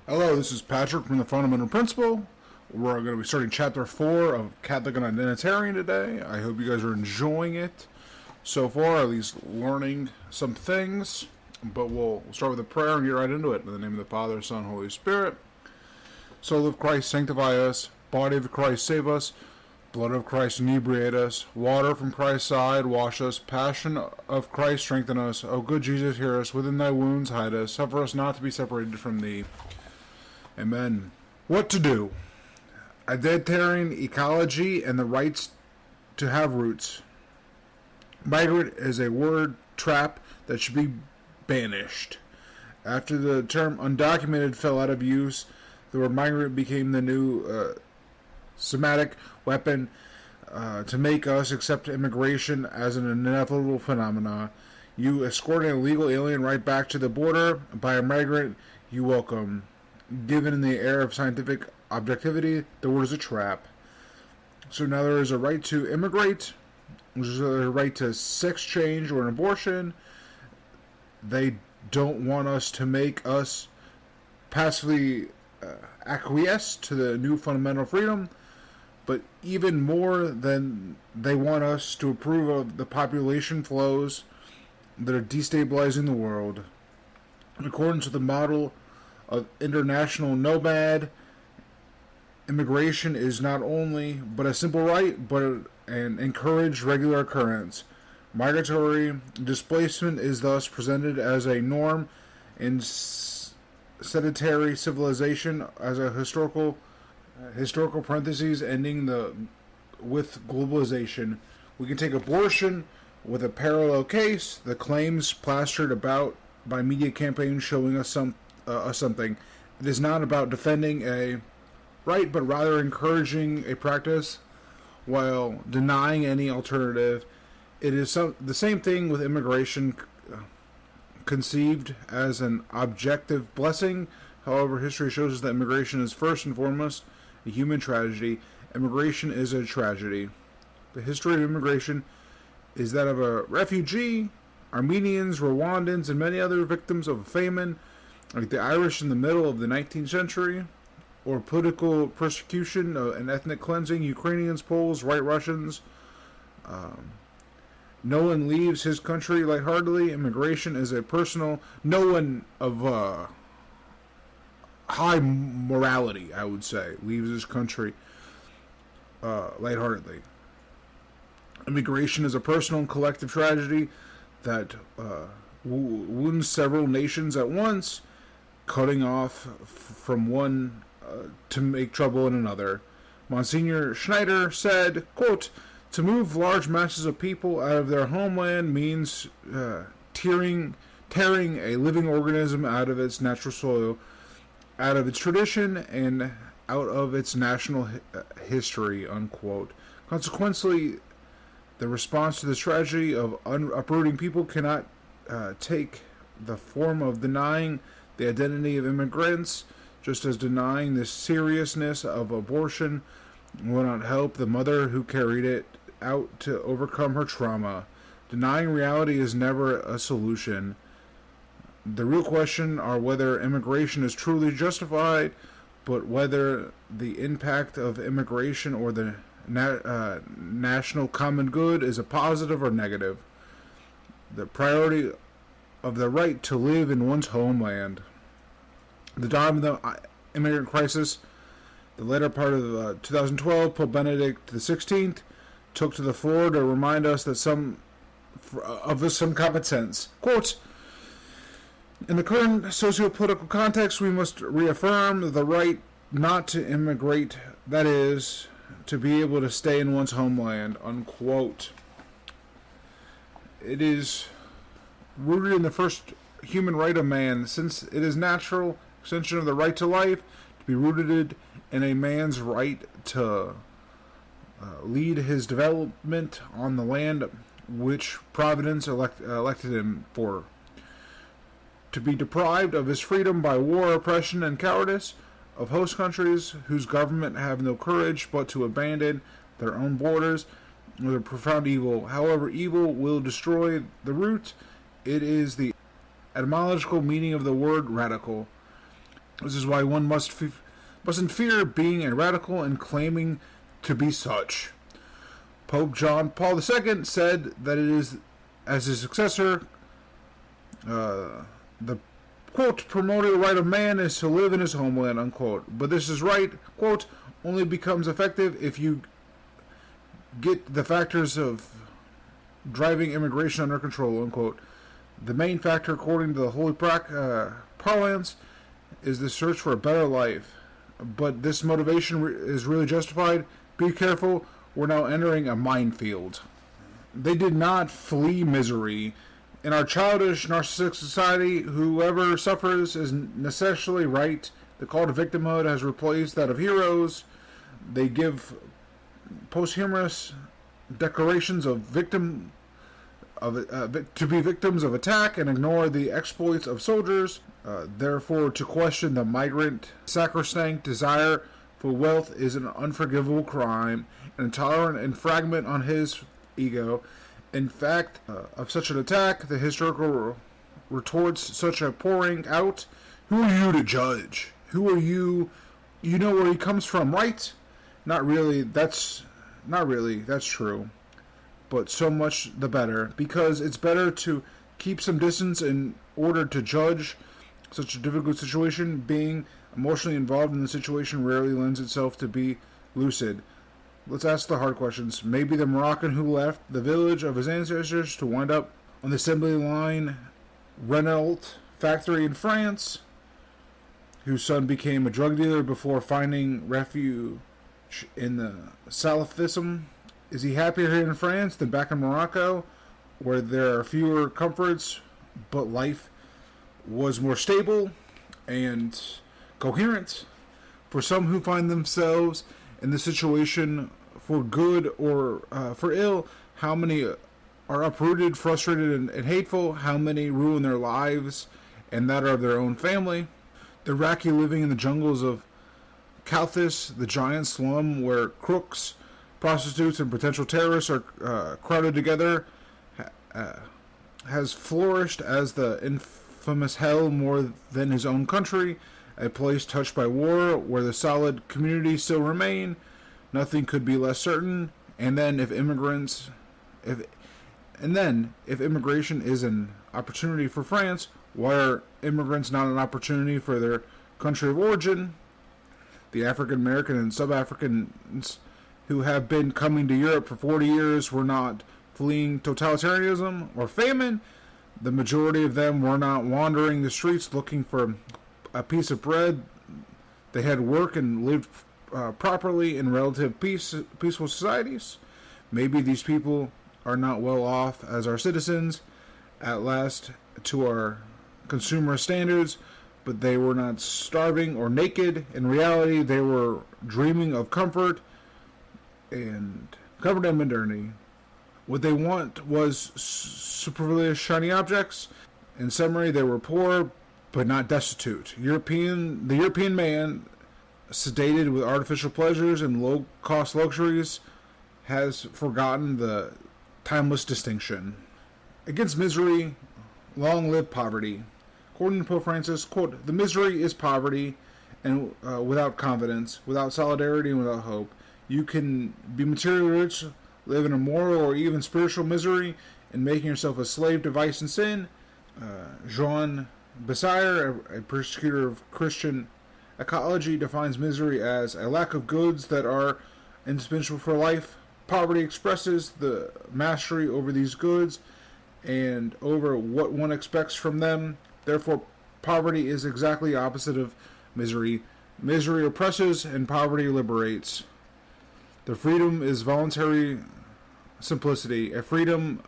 Hello, this is Patrick from the Fundamental Principle. We're going to be starting Chapter 4 of Catholic and Identarian today. I hope you guys are enjoying it so far, at least learning some things. But we'll start with a prayer and get right into it. In the name of the Father, Son, Holy Spirit. Soul of Christ, sanctify us. Body of Christ, save us. Blood of Christ, inebriate us. Water from Christ's side, wash us. Passion of Christ, strengthen us. O good Jesus, hear us. Within thy wounds, hide us. Suffer us not to be separated from thee. Amen. What to do? Identitarian ecology and the rights to have roots. Migrant is a word trap that should be banished. After the term undocumented fell out of use, the word migrant became the new semantic weapon to make us accept immigration as an inevitable phenomenon. You escort an illegal alien right back to the border. By a migrant, you welcome. Given in the air of scientific objectivity, the word is a trap. So now there is a right to immigrate, which is a right to sex change or an abortion. They don't want us to make us passively acquiesce to the new fundamental freedom, but even more than they want us to approve of the population flows that are destabilizing the world. In accordance with the model of international nomad, immigration is not only but a simple right, but an encouraged regular occurrence. Migratory displacement is thus presented as a norm in sedentary civilization, as a historical parentheses ending with globalization. We can take abortion with a parallel case. The claims plastered about by media campaigns showing us something. It is not about defending a right, but rather encouraging a practice while denying any alternative. It is the same thing with immigration, conceived as an objective blessing. However, history shows us that immigration is first and foremost a human tragedy. Immigration is a tragedy. The history of immigration is that of a refugee, Armenians, Rwandans, and many other victims of famine, like the Irish in the middle of the 19th century, or political persecution and ethnic cleansing, Ukrainians, Poles, White Russians. No one leaves his country lightheartedly. Immigration is a personal, no one of high morality, I would say, leaves his country lightheartedly. Immigration is a personal and collective tragedy that wounds several nations at once, cutting off from one to make trouble in another. Monsignor Schneider said, quote, "To move large masses of people out of their homeland means tearing a living organism out of its natural soil, out of its tradition, and out of its national history," unquote. Consequently, the response to this tragedy of uprooting people cannot take the form of denying the identity of immigrants, just as denying the seriousness of abortion will not help the mother who carried it out to overcome her trauma. Denying reality is never a solution. The real question are whether immigration is truly justified, but whether the impact of immigration or the national common good is a positive or negative. The priority of the right to live in one's homeland. The dawn of the immigrant crisis, the later part of 2012, Pope Benedict XVI took to the floor to remind us that some common sense. Quote, "In the current socio-political context, we must reaffirm the right not to immigrate, that is, to be able to stay in one's homeland," unquote. It is rooted in the first human right of man, since it is natural extension of the right to life to be rooted in a man's right to lead his development on the land which Providence elected him for. To be deprived of his freedom by war, oppression, and cowardice of host countries whose government have no courage but to abandon their own borders was a profound evil. However, evil will destroy the root. It is the etymological meaning of the word radical. This is why one mustn't fear being a radical and claiming to be such. Pope John Paul II said that it is, as his successor, the, quote, primordial right of man is to live in his homeland, unquote. But this is right, quote, only becomes effective if you get the factors of driving immigration under control, unquote. The main factor, according to the holy parlance, is the search for a better life. But this motivation is really justified. Be careful, we're now entering a minefield. They did not flee misery. In our childish, narcissistic society, whoever suffers is necessarily right. The call to victimhood has replaced that of heroes. They give posthumous declarations of to be victims of attack and ignore the exploits of soldiers. Therefore, to question the migrant sacrosanct desire for wealth is an unforgivable crime, an intolerant infringement on his ego. In fact, of such an attack, the historical retorts such a pouring out. Who are you to judge? Who are you? You know where he comes from, right? Not really. That's true. But so much the better, because it's better to keep some distance in order to judge such a difficult situation. Being emotionally involved in the situation rarely lends itself to be lucid. Let's ask the hard questions. Maybe the Moroccan who left the village of his ancestors to wind up on the assembly line Renault factory in France, whose son became a drug dealer before finding refuge in the Salafism. Is he happier here in France than back in Morocco, where there are fewer comforts, but life was more stable and coherent? For some who find themselves in this situation for good or for ill, how many are uprooted, frustrated, and hateful? How many ruin their lives and that of their own family? The Iraqi living in the jungles of Kalthis, the giant slum where crooks, prostitutes, and potential terrorists are crowded together, has flourished as the infamous hell more than his own country, a place touched by war where the solid communities still remain. Nothing could be less certain. And then if immigration is an opportunity for France, why are immigrants not an opportunity for their country of origin? The African American and sub-Africans who have been coming to Europe for 40 years were not fleeing totalitarianism or famine. The majority of them were not wandering the streets looking for a piece of bread. They had work and lived properly in relative peaceful societies. Maybe these people are not well off as our citizens, at last to our consumer standards, but they were not starving or naked. In reality, they were dreaming of comfort and modernity. What they want was superfluous shiny objects. In summary, they were poor but not destitute. The European man, sedated with artificial pleasures and low-cost luxuries, has forgotten the timeless distinction. Against misery, long live poverty. According to Pope Francis, quote, the misery is poverty, and without confidence, without solidarity, and without hope. You can be materially rich, live in a moral or even spiritual misery, and making yourself a slave to vice and sin. Jean Bessire, a persecutor of Christian ecology, defines misery as a lack of goods that are indispensable for life. Poverty expresses the mastery over these goods and over what one expects from them. Therefore, poverty is exactly opposite of misery. Misery oppresses and poverty liberates. The freedom is voluntary simplicity, a fundamental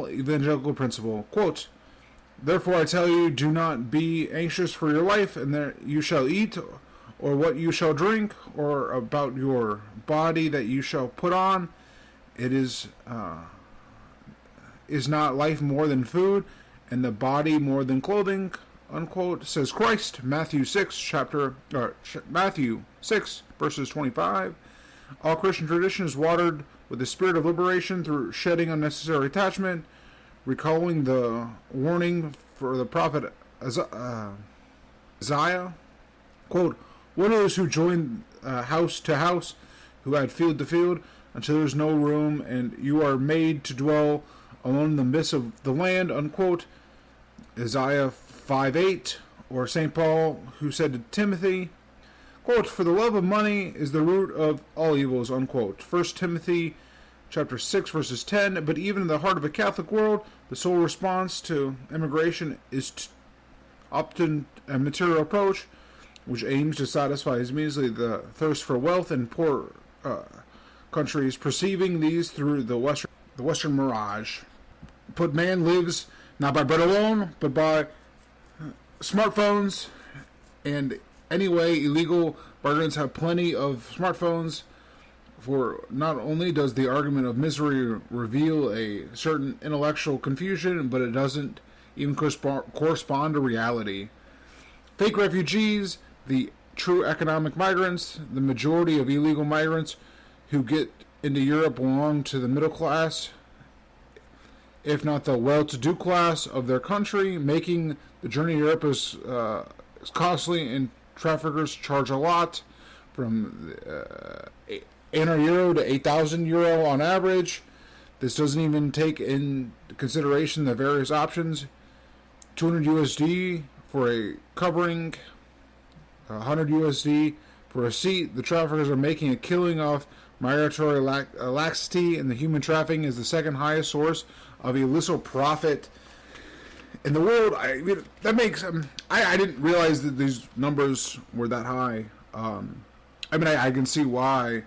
evangelical principle. Quote, therefore I tell you, do not be anxious for your life, and that you shall eat, or what you shall drink, or about your body that you shall put on. It is not life more than food, and the body more than clothing, unquote, says Christ. Matthew 6, verses 25. All Christian tradition is watered with the spirit of liberation through shedding unnecessary attachment, recalling the warning for the prophet Isaiah, quote, "One of those who joined house to house, who had field to field, until there is no room, and you are made to dwell alone in the midst of the land," unquote. Isaiah 5:8, or St. Paul, who said to Timothy, quote, "For the love of money is the root of all evils," unquote. 1 Timothy chapter 6, verses 10. But even in the heart of a Catholic world, the sole response to immigration is often a material approach, which aims to satisfy as measly the thirst for wealth in poor countries, perceiving these through the Western mirage. But man lives not by bread alone, but by smartphones. And anyway, illegal migrants have plenty of smartphones. For not only does the argument of misery reveal a certain intellectual confusion, but it doesn't even correspond to reality. Fake refugees, the true economic migrants, the majority of illegal migrants who get into Europe belong to the middle class, if not the well-to-do class of their country. Making the journey to Europe is costly, and traffickers charge a lot, from €800 to €8,000 on average. This doesn't even take into consideration the various options. $200 for a covering, $100 for a seat. The traffickers are making a killing off migratory laxity, and the human trafficking is the second highest source of illicit profit in the world. That makes I didn't realize that these numbers were that high. I can see why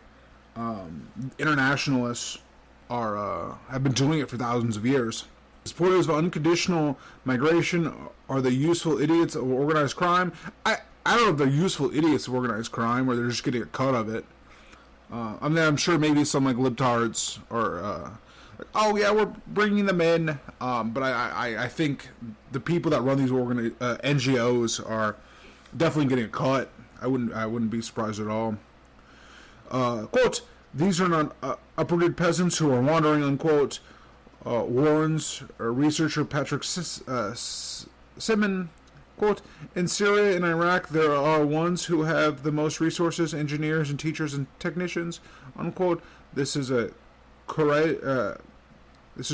internationalists have been doing it for thousands of years. Supporters of unconditional migration are the useful idiots of organized crime. I don't know if they're useful idiots of organized crime, or they're just getting a cut of it. I'm sure maybe some like libtards are like, oh yeah, we're bringing them in. But I think the people that run these NGOs are definitely getting a cut. I wouldn't be surprised at all. Quote, "These are not uprooted peasants who are wandering," unquote. Warren's researcher Patrick Simon, quote, "In Syria and Iraq, there are ones who have the most resources, engineers and teachers and technicians," unquote. This is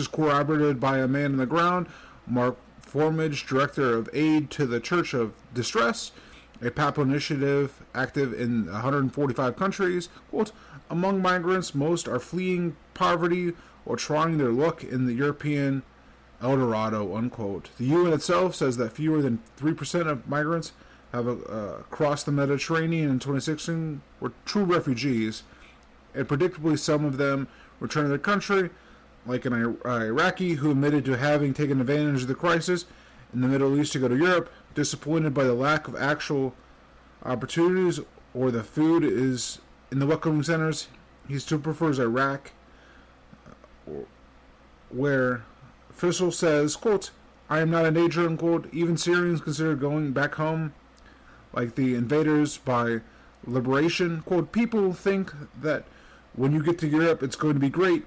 corroborated by a man on the ground, Mark Formage, director of aid to the Church of Distress, a Papal initiative active in 145 countries. Quote, "Among migrants, most are fleeing poverty or trying their luck in the European El Dorado," unquote. The UN itself says that fewer than 3% of migrants have crossed the Mediterranean in 2016 were true refugees, and predictably some of them return to their country, like an Iraqi who admitted to having taken advantage of the crisis in the Middle East to go to Europe, disappointed by the lack of actual opportunities or the food is in the welcoming centers. He still prefers Iraq, where official says, quote, "I am not in danger," unquote. Even Syrians consider going back home, like the invaders, by liberation. Quote, "People think that when you get to Europe, it's going to be great.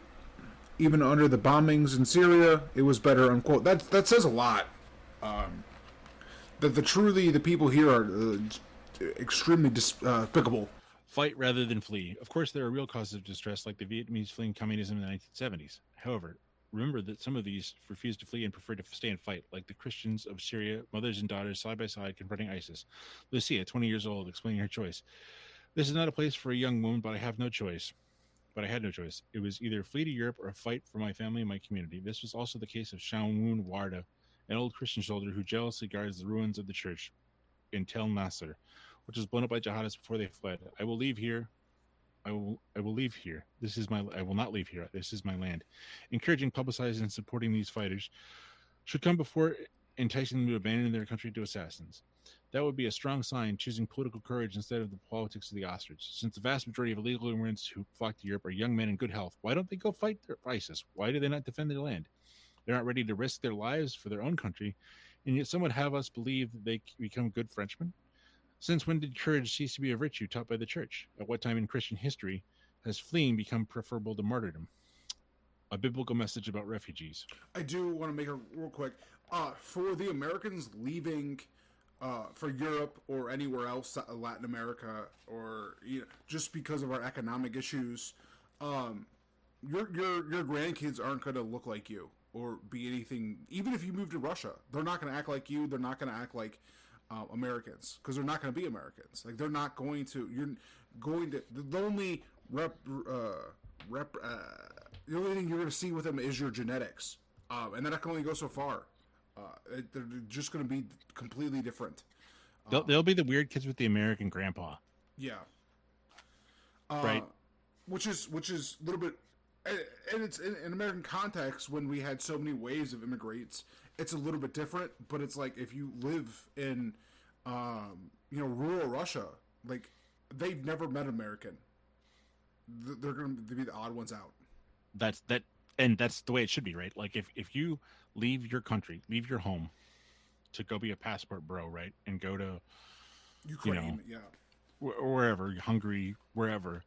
Even under the bombings in Syria, it was better," unquote. That says a lot. That the people here are extremely despicable. Fight rather than flee. Of course, there are real causes of distress, like the Vietnamese fleeing communism in the 1970s. However, remember that some of these refused to flee and preferred to stay and fight, like the Christians of Syria, mothers and daughters side by side confronting ISIS. Lucia, 20 years old, explaining her choice. "This is not a place for a young woman, but I had no choice. It was either flee to Europe or fight for my family and my community." This was also the case of Shaun Warda, an old Christian soldier who jealously guards the ruins of the church in Tel Nasser, which was blown up by jihadists before they fled. I will leave here. I will leave here. I will not leave here. This is my land." Encouraging, publicizing, and supporting these fighters should come before enticing them to abandon their country to assassins. That would be a strong sign, choosing political courage instead of the politics of the ostrich. Since the vast majority of illegal immigrants who flock to Europe are young men in good health, why don't they go fight ISIS? Why do they not defend their land? They're not ready to risk their lives for their own country, and yet some would have us believe that they become good Frenchmen. Since when did courage cease to be a virtue taught by the church? At what time in Christian history has fleeing become preferable to martyrdom? A biblical message about refugees. I do want to make it real quick. For the Americans leaving for Europe or anywhere else, Latin America, or just because of our economic issues, your grandkids aren't going to look like you or be anything. Even if you move to Russia, they're not going to act like you. They're not going to act like Americans, because they're not going to be Americans. Like, they're not going to. You're going to the only the only thing you're going to see with them is your genetics, and that can only go so far. They're just going to be completely different. They'll be the weird kids with the American grandpa. Yeah. Right. Which is a little bit, and it's in American context, when we had so many waves of immigrants, it's a little bit different. But it's like, if you live in, rural Russia, like, they've never met American. They're going to be the odd ones out. And that's the way it should be, right? Like, if you leave your country, leave your home to go be a passport bro, right? And go to Ukraine, wherever, Hungary, wherever.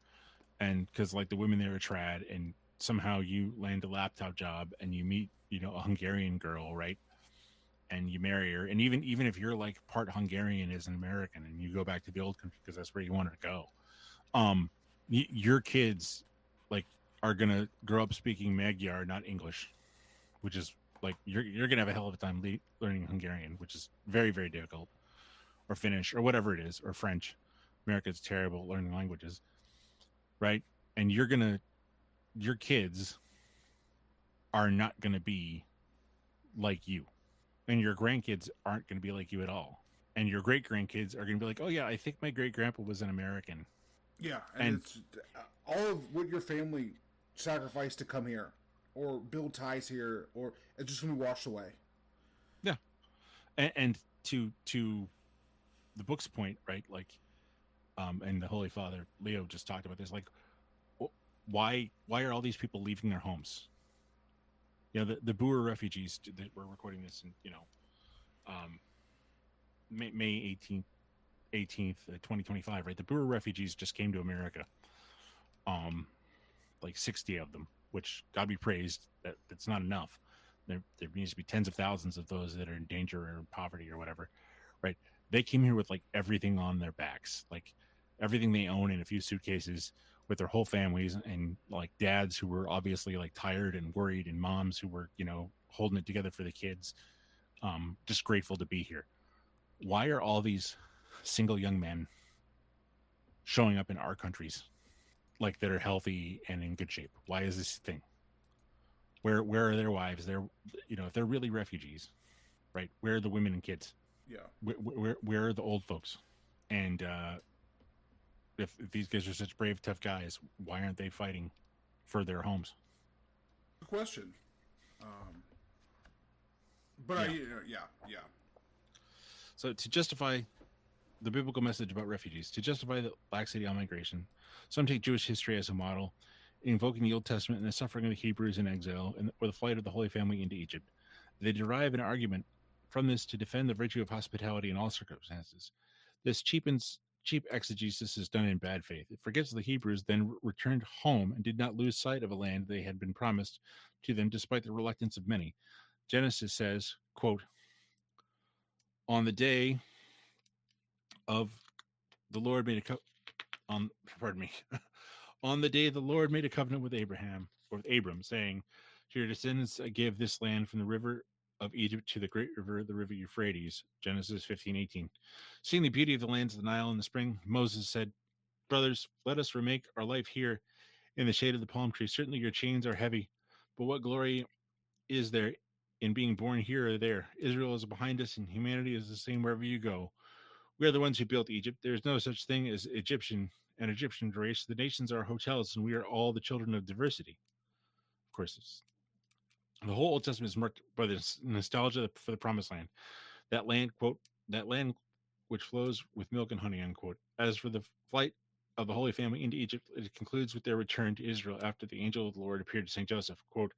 And because, like, the women there are trad, and somehow you land a laptop job and you meet, a Hungarian girl, right? And you marry her. And even if you're like part Hungarian as an American, and you go back to the old country because that's where you wanted to go, your kids, like, are gonna grow up speaking Magyar, not English, which is like, you're gonna have a hell of a time learning Hungarian, which is very, very difficult, or Finnish, or whatever it is, or French. America's terrible at learning languages, right? And your kids are not gonna be like you, and your grandkids aren't gonna be like you at all, and your great grandkids are gonna be like, oh yeah, I think my great grandpa was an American. Yeah, and it's all of what your family sacrificed to come here, or build ties here, or it's just going to be washed away. Yeah, and to the book's point, right? Like, and the Holy Father Leo just talked about this. Like, why are all these people leaving their homes? The Boer refugees that we're recording this in, May 18th, 2025, right? The Boer refugees just came to America. Like 60 of them, which, God be praised, that's not enough. There needs to be tens of thousands of those that are in danger or in poverty or whatever, right? They came here with, like, everything on their backs, like everything they own in a few suitcases, with their whole families, and like dads who were obviously like tired and worried, and moms who were, holding it together for the kids, just grateful to be here. Why are all these single young men showing up in our countries, like, that are healthy and in good shape? Why is this a thing? Where are their wives? If they're really refugees, right? Where are the women and kids? Yeah. Where are the old folks? And if these guys are such brave, tough guys, why aren't they fighting for their homes? Good question. But yeah. So, to justify the biblical message about refugees, to justify the laxity on migration, some take Jewish history as a model, invoking the Old Testament and the suffering of the Hebrews in exile, or the flight of the Holy Family into Egypt. They derive an argument from this to defend the virtue of hospitality in all circumstances. This cheap exegesis is done in bad faith. It forgets the Hebrews then returned home and did not lose sight of a land they had been promised to them, despite the reluctance of many. Genesis says, quote, on the day of the Lord made on the day the Lord made a covenant with Abram, saying, to your descendants I give this land from the river of Egypt to the great river, the river Euphrates. Genesis 15:18. Seeing the beauty of the lands of the Nile in the spring, Moses said, brothers, let us remake our life here in the shade of the palm tree. Certainly your chains are heavy, but what glory is there in being born here or there? Israel is behind us, and humanity is the same wherever you go. We are the ones who built Egypt. There is no such thing as an Egyptian race. The nations are hotels, and we are all the children of diversity. Of course, the whole Old Testament is marked by this nostalgia for the promised land. That land, quote, that land which flows with milk and honey, unquote. As for the flight of the Holy Family into Egypt, it concludes with their return to Israel after the angel of the Lord appeared to St. Joseph, quote,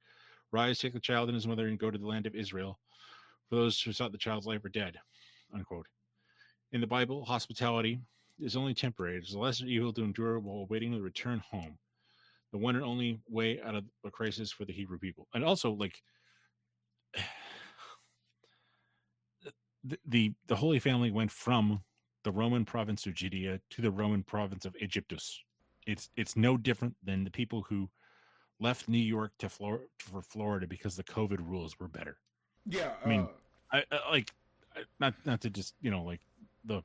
rise, take the child and his mother and go to the land of Israel, for those who sought the child's life are dead, unquote. In the Bible, hospitality is only temporary. It is a lesser evil to endure while awaiting the return home, the one and only way out of a crisis for the Hebrew people. And also, like, the Holy Family went from the Roman province of Judea to the Roman province of Egyptus. It's no different than the people who left New York to for Florida because the COVID rules were better. Yeah. I mean, not to just like the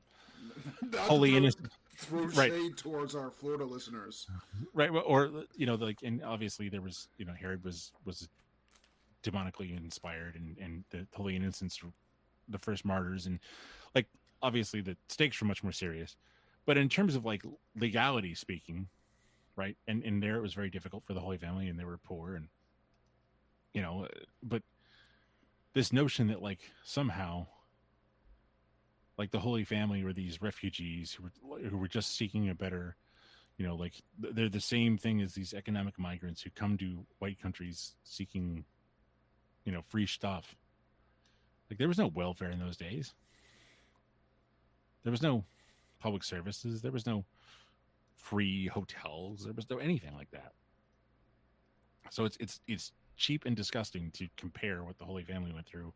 not holy to innocent, throw right? Shade towards our Florida listeners, right? Or and obviously there was Herod was demonically inspired, and the holy innocents were the first martyrs, and obviously the stakes were much more serious. But in terms of legality speaking, right, and there it was very difficult for the Holy Family, and they were poor, and but this notion that somehow the Holy Family were these refugees who were just seeking a better, they're the same thing as these economic migrants who come to white countries seeking free stuff. There was no welfare in those days. There was no public services. There was no free hotels. There was no anything like that. So it's cheap and disgusting to compare what the Holy Family went through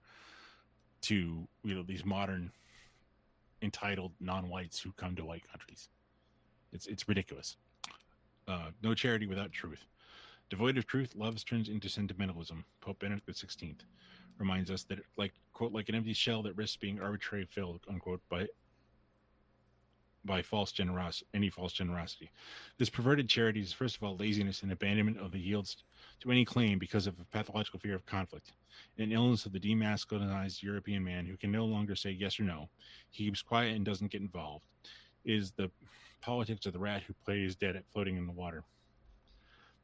to these modern entitled non-whites who come to white countries. It's ridiculous. No charity without truth. Devoid of truth, love turns into sentimentalism. Pope Benedict XVI reminds us that, quote, like an empty shell that risks being arbitrarily filled, unquote, by any false generosity. This perverted charity is, first of all, laziness and abandonment of the yields to any claim because of a pathological fear of conflict, an illness of the demasculinized European man who can no longer say yes or no. He keeps quiet and doesn't get involved. It is the politics of the rat who plays dead at floating in the water.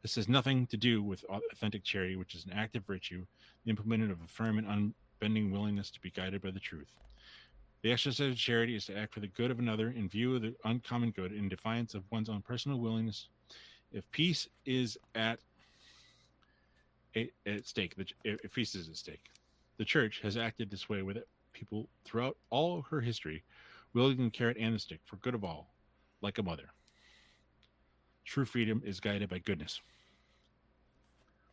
This has nothing to do with authentic charity, which is an active virtue, the implemented of a firm and unbending willingness to be guided by the truth. The exercise of charity is to act for the good of another in view of the uncommon good, in defiance of one's own personal willingness. If peace is at stake, if peace is at stake, the Church has acted this way with people throughout all her history, wielding the carrot and the stick for good of all, like a mother. True freedom is guided by goodness.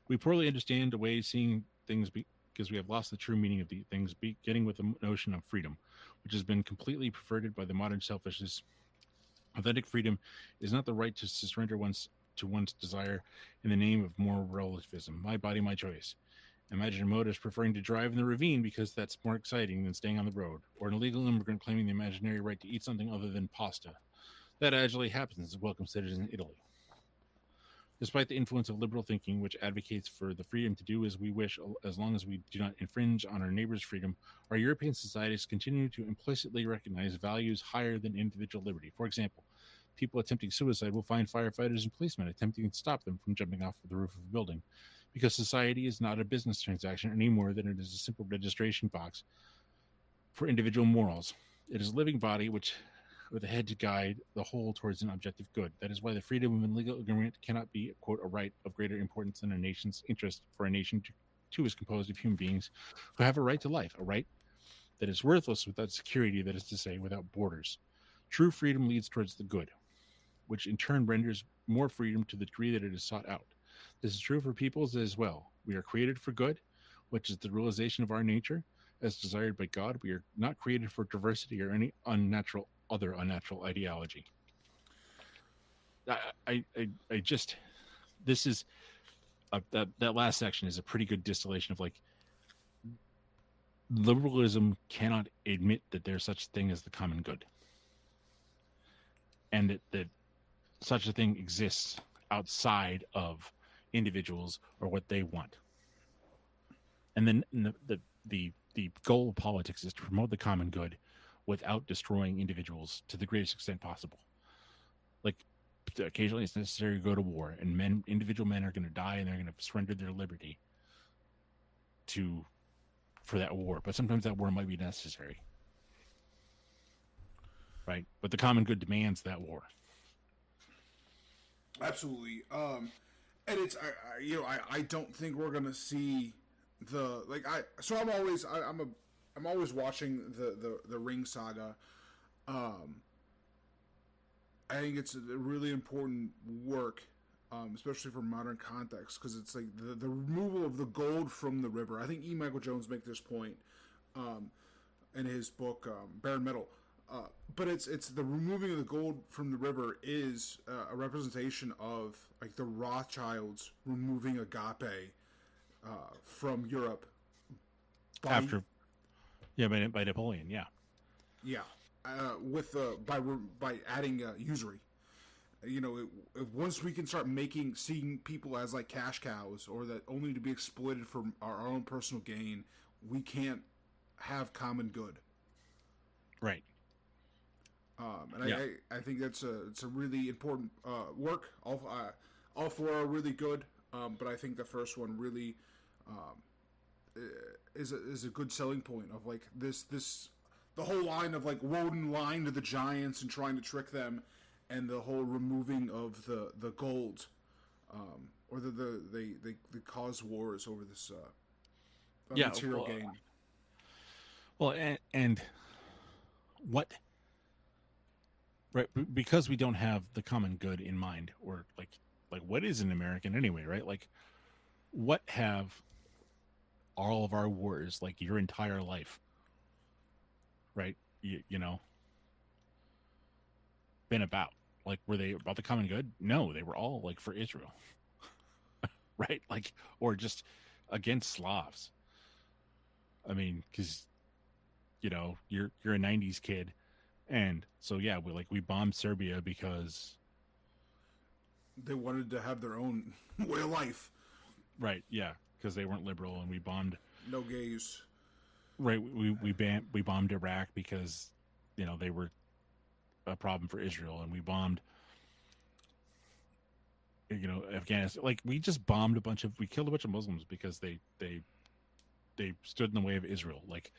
We poorly understand the way seeing things because we have lost the true meaning of the things, beginning with the notion of freedom, which has been completely perverted by the modern selfishness. Authentic freedom is not the right to surrender one's desire in the name of moral relativism. My body, my choice. Imagine a motorist preferring to drive in the ravine because that's more exciting than staying on the road, or an illegal immigrant claiming the imaginary right to eat something other than pasta. That actually happens as welcome citizens in Italy. Despite the influence of liberal thinking, which advocates for the freedom to do as we wish, as long as we do not infringe on our neighbor's freedom, our European societies continue to implicitly recognize values higher than individual liberty. For example, people attempting suicide will find firefighters and policemen attempting to stop them from jumping off the roof of a building, because society is not a business transaction any more than it is a simple registration box for individual morals. It is a living body with a head to guide the whole towards an objective good. That is why the freedom of legal agreement cannot be, quote, a right of greater importance than a nation's interest, for a nation too is composed of human beings who have a right to life, a right that is worthless without security, that is to say, without borders. True freedom leads towards the good, which in turn renders more freedom to the degree that it is sought out. This is true for peoples as well. We are created for good, which is the realization of our nature, as desired by God. We are not created for diversity or any other unnatural ideology. This is that last section is a pretty good distillation of liberalism cannot admit that there's such thing as the common good, and that such a thing exists outside of individuals or what they want. And then the goal of politics is to promote the common good without destroying individuals to the greatest extent possible. Occasionally it's necessary to go to war, and individual men are going to die, and they're going to surrender their liberty for that war. But sometimes that war might be necessary, right? But the common good demands that war. Absolutely. And it's I don't think we're gonna see I'm always watching the Ring Saga. I think it's a really important work, especially for modern context, because it's like the removal of the gold from the river. I think E. Michael Jones make this point, in his book Bare Metal. But it's the removing of the gold from the river is a representation of like the Rothschilds removing agape from Europe by Napoleon, with by adding usury. Once we can start seeing people as like cash cows or that only to be exploited for our own personal gain, we can't have common good. Right. I think it's a really important work. All four are really good, but I think the first one really is a good selling point of like this the whole line of like Woden lying to the giants and trying to trick them, and the whole removing of the gold, or they cause wars over this material gain. Well, and what? Right, because we don't have the common good in mind, or like what is an American anyway, right? Like, what have all of our wars, like your entire life, right? You know, been about? Like, were they about the common good? No, they were all like for Israel, right? Like, or just against Slavs. I mean, because you're a '90s kid. And so, yeah, we bombed Serbia because they wanted to have their own way of life. Right. Yeah. Because they weren't liberal, and we bombed. No gays. Right. We bombed Iraq because, they were a problem for Israel, and we bombed, Afghanistan. Like, we just bombed we killed a bunch of Muslims because they stood in the way of Israel. Like,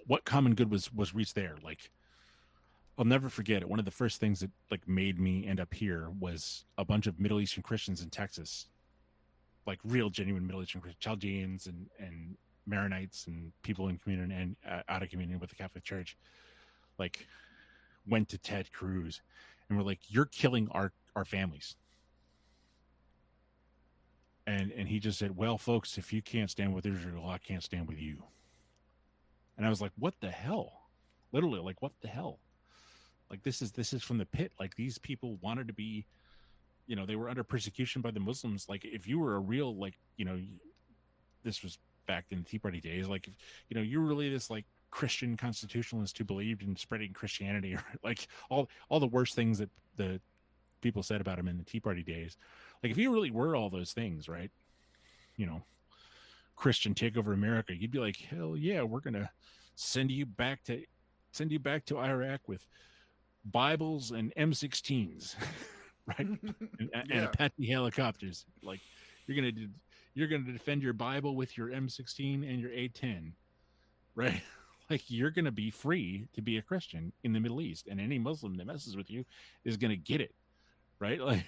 what common good was reached there? Like, I'll never forget it. One of the first things that like made me end up here was a bunch of Middle Eastern Christians in Texas, like real genuine Middle Eastern Christians, Chaldeans and Maronites and people in communion and out of communion with the Catholic Church, like went to Ted Cruz and were like, "You're killing our families." And he just said, "Well, folks, if you can't stand with Israel, I can't stand with you." And I was like, what the hell? Literally, like, what the hell? Like, this is from the pit. Like, these people wanted to be, they were under persecution by the Muslims. Like, if you were a real, like, this was back in the Tea Party days. Like, if, you were really this, like, Christian constitutionalist who believed in spreading Christianity, or like all the worst things that the people said about him in the Tea Party days. Like, if you really were all those things, right? Christian take over America, you'd be like, hell yeah, we're gonna send you back to Iraq with Bibles and M16s, right? and Apache helicopters. Like, you're gonna defend your Bible with your M16 and your A10, right? Like, you're gonna be free to be a Christian in the Middle East, and any Muslim that messes with you is gonna get it, right? Like,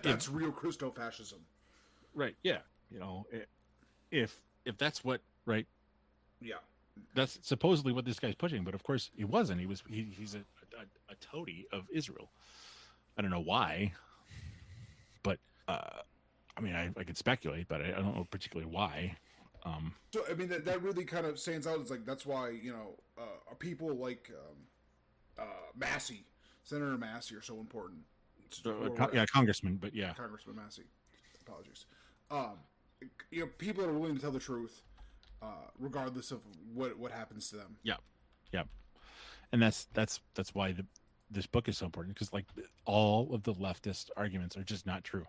that's real Christo-fascism, right? Yeah, if that's what, right? Yeah, that's supposedly what this guy's pushing, but of course he wasn't. He's a toady of Israel. I don't know why, but I mean, I could speculate, but I don't know particularly why. So I mean, that really kind of stands out. It's like that's why people like Massey, Senator Massey, are so important. Congressman, but yeah, Congressman Massey. Apologies. People are willing to tell the truth, regardless of what happens to them. Yeah, and that's why this book is so important, because like all of the leftist arguments are just not true.